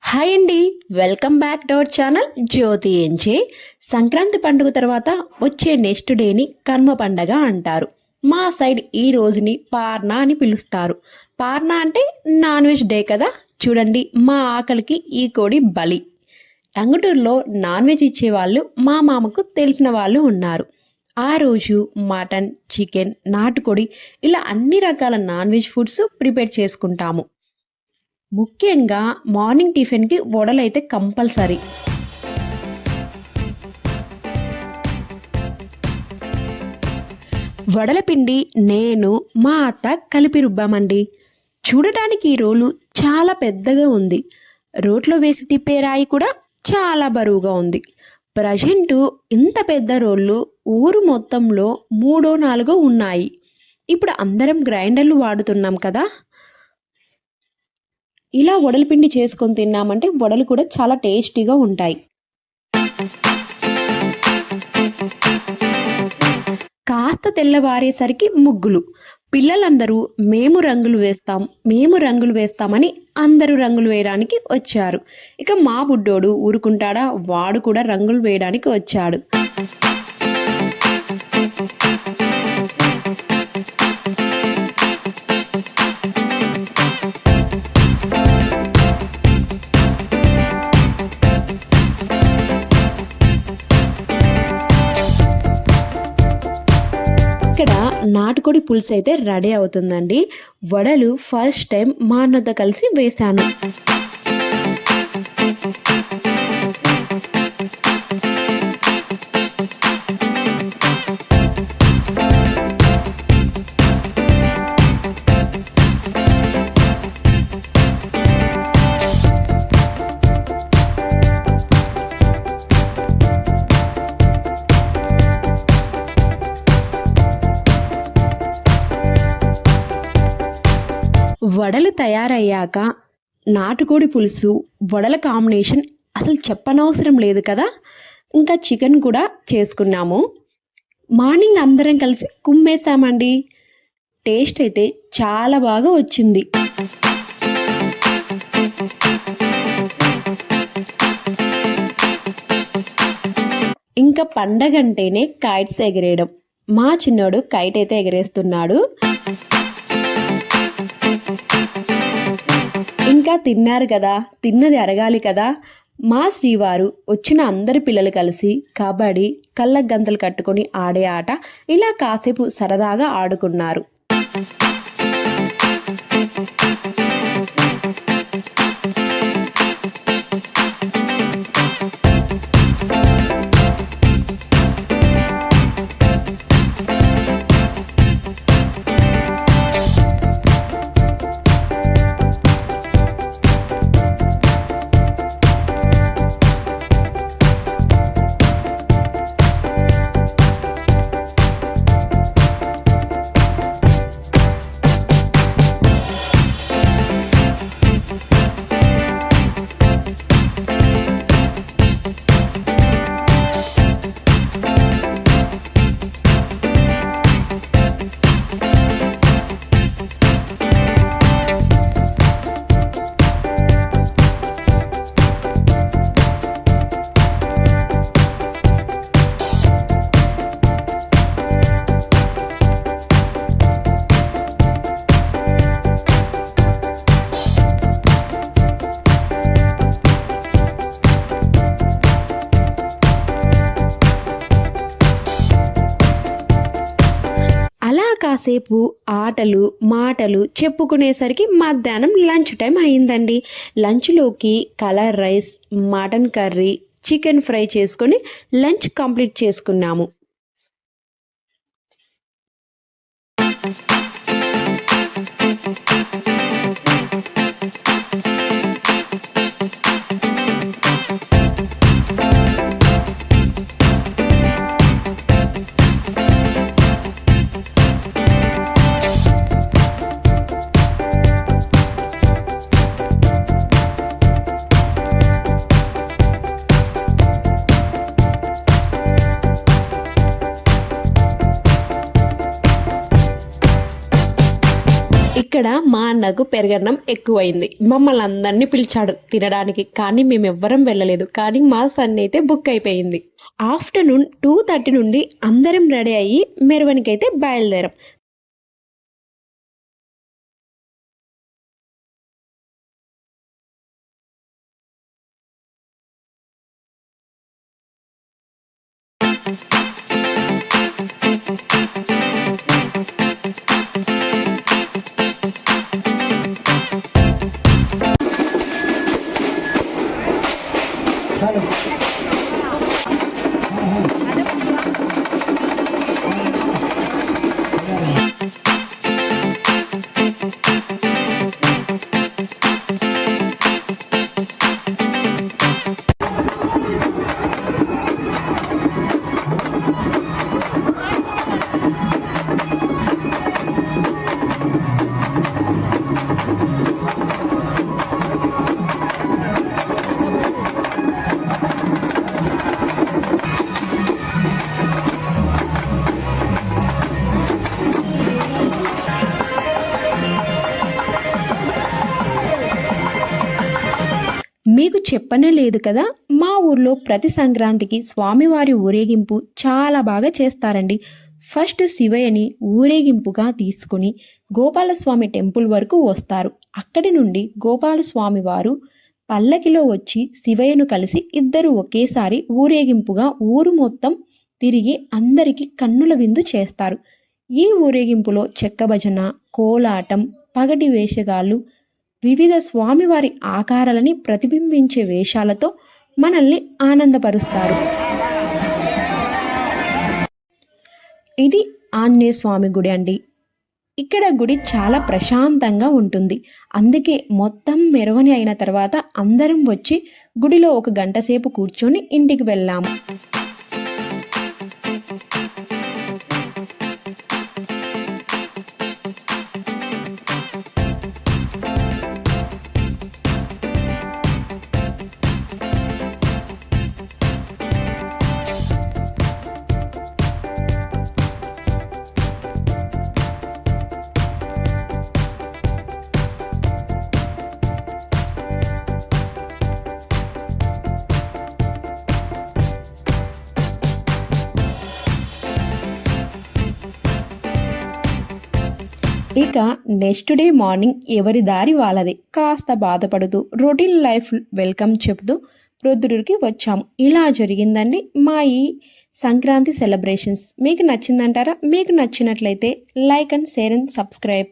Hi అండి. Welcome back to our channel Jyothi MJ. Sankranti పండుగ తర్వాత వచ్చే నెక్స్ట్ డేని కనుమ పండగ అంటారు. మా సైడ్ ఈ రోజుని పార్నా అని పిలుస్తారు. పార్నా అంటే నాన్ వెజ్ డే కదా. చూడండి, మా ఆకలికి ఈ కోడి బలి. టంగుటూరులో నాన్ వెజ్ ఇచ్చేవాళ్ళు మా మామకు తెలిసిన వాళ్ళు ఉన్నారు. ఆ రోజు మటన్, చికెన్, నాటుకోడి ఇలా అన్ని రకాల నాన్ వెజ్ ఫుడ్స్ ప్రిపేర్ చేసుకుంటాము. ముఖ్యంగా మార్నింగ్ టిఫిన్‌కి వడలైతే కంపల్సరీ. వడల పిండి నేను, మా అత్త కలిపి రుబ్బామండి. చూడటానికి ఈ రోలు చాలా పెద్దగా ఉంది. రోట్లో వేసి తిప్పే రాయి కూడా చాలా బరువుగా ఉంది. ప్రజెంటు ఇంత పెద్ద రోళ్ళు ఊరు మొత్తంలో మూడో నాలుగో ఉన్నాయి. ఇప్పుడు అందరం గ్రైండర్లు వాడుతున్నాం కదా. ఇలా వడల పిండి చేసుకొని తిన్నామంటే వడలు కూడా చాలా టేస్టీగా ఉంటాయి. కాస్త తెల్లవారేసరికి ముగ్గులు. పిల్లలందరూ మేము రంగులు వేస్తామని అందరూ రంగులు వేయడానికి వచ్చారు. ఇక మా బుడ్డోడు ఊరుకుంటాడా, వాడు కూడా రంగులు వేయడానికి వచ్చాడు. ఇక్కడ నాటుకోడి పులుసు అయితే రెడీ అవుతుందండి. వడలు ఫస్ట్ టైం మా అన్నతో కలిసి వేశాను. వడలు తయారయ్యాక నాటుకోడి పులుసు, వడల కాంబినేషన్ అసలు చెప్పనవసరం లేదు కదా. ఇంకా చికెన్ కూడా చేసుకున్నాము. మార్నింగ్ అందరం కలిసి కుమ్మేశామండి. టేస్ట్ అయితే చాలా బాగా వచ్చింది. ఇంకా పండగ అంటేనే కైట్స్ ఎగరేయడం. మా చిన్నోడు కైట్ అయితే ఎగరేస్తున్నాడు. ఇంకా తిన్నారు కదా, తిన్నది అరగాలి కదా. మా శ్రీవారు వచ్చిన అందరి పిల్లలు కలిసి కబడ్డీ, కళ్ళకు గంతలు కట్టుకొని ఆడే ఆట ఇలా కాసేపు సరదాగా ఆడుకున్నారు. కాసేపు ఆటలు మాటలు చెప్పుకునేసరికి మధ్యాహ్నం లంచ్ టైం అయిందండి. లంచ్లోకి colour rice, mutton curry, chicken fry చేసుకొని లంచ్ కంప్లీట్ చేసుకున్నాము. ఇక్కడ మా అన్నకు పెరగన్నం ఎక్కువైంది. మమ్మల్ని అందరినీ పిలిచాడు తినడానికి, కానీ మేమెవ్వరం వెళ్ళలేదు. కానీ మా సన్ అయితే బుక్ అయిపోయింది. ఆఫ్టర్నూన్ 2:30 నుండి అందరం రెడీ అయ్యి మెరవనికైతే బయలుదేరాం. మీకు చెప్పనే లేదు కదా, మా ఊర్లో ప్రతి సంక్రాంతికి స్వామివారి ఊరేగింపు చాలా బాగా చేస్తారండి. ఫస్ట్ శివయ్యని ఊరేగింపుగా తీసుకుని గోపాలస్వామి టెంపుల్ వరకు వస్తారు. అక్కడి నుండి గోపాలస్వామి వారు పల్లకిలో వచ్చి శివయ్యను కలిసి ఇద్దరు ఒకేసారి ఊరేగింపుగా ఊరు మొత్తం తిరిగి అందరికీ కన్నుల విందు చేస్తారు. ఈ ఊరేగింపులో చెక్క భజన, కోలాటం, పగటి వేషగాళ్ళు, వివిధ స్వామివారి ఆకారాలని ప్రతిబింబించే వేషాలతో మనల్ని ఆనందపరుస్తారు. ఇది ఆంజనేయ స్వామి గుడి అండి. ఇక్కడ గుడి చాలా ప్రశాంతంగా ఉంటుంది. అందుకే మొత్తం మెరవని అయిన తర్వాత అందరం వచ్చి గుడిలో 1 గంట సేపు కూర్చొని ఇంటికి వెళ్ళాము. ఇక నెక్స్ట్ డే మార్నింగ్ ఎవరి దారి వాళ్ళది కాస్త బాధపడుతూ రొటీన్ లైఫ్ వెల్కమ్ చెబుతూ ప్రొద్దుటూరుకి వచ్చాము. ఇలా జరిగిందండి మా ఈ సంక్రాంతి సెలబ్రేషన్స్. మీకు నచ్చిందంటారా? మీకు నచ్చినట్లయితే like and share and subscribe.